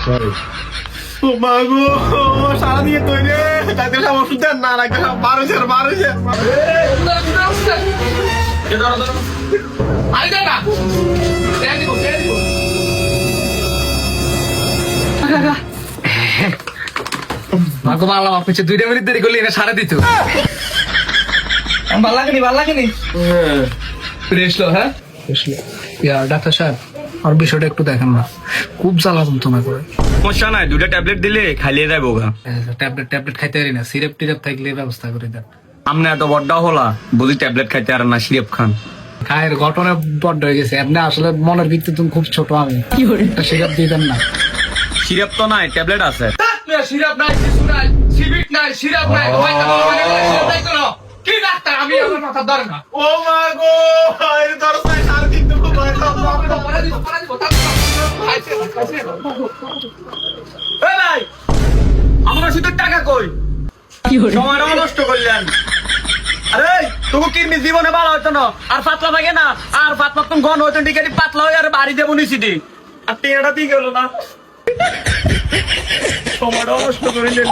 Sorry. ও মা গো, সারা দিয়ে তৈরি ডাক্তার সাহেব ওষুধ দেন না, ডাক্তার সাহেব 12,000 মাগো মারলাম আপনি 2 মিনিট দেরি করলে এনে সারা দিত। ভাল লাগেনি ফ্রেশ লো, হ্যাঁ ফ্রেশ লো। ডাক্তার সাহেব আর বিষয়টা একটু দেখেন না, খুব জ্বালা যন্ত্রণা করে। সমস্যা নাই, 2টা ট্যাবলেট দিলে খাইলে যাবো গা। ট্যাবলেট খাইতে পারি না, সিরাপ টিরাপ থাকলে ব্যবস্থা করে দেন। আপনি এত বড্ড হলা বুঝি ট্যাবলেট খাইতে আর না, সিরাপ খান। খায়ের ঘটনা বড্ড হয়ে গেছে, আপনি আসলে মনের ভিত্তি তুমি খুব ছোট, আমি সিরাপ দিয়ে দেন না। সিরাপ তো নাই, ট্যাবলেট আছে। সিরাপ নাই, কিছু নাই, সিবিট নাই, সিরাপ নাই, কি ডাক্তার আমি আমার মাথা ধরে না। ও মা গো, এর দরজায় সার কিন্তু খুব ভয় লাগছে। এই ভাই, আমার ওষুধের টাকা কই? সময়টা নষ্ট করলেন। আরে তোকে কিডনি জীবনে ভালো হতো না, আর পাতলা থাকে না, আর পাতলা তুমি ঘন হতো, টিকাটি পাতলা হয়ে আর বাড়ি দেবো নিছিটি, আর টিয়াটা দিয়ে গেল না, সময়টা নষ্ট করে দিল।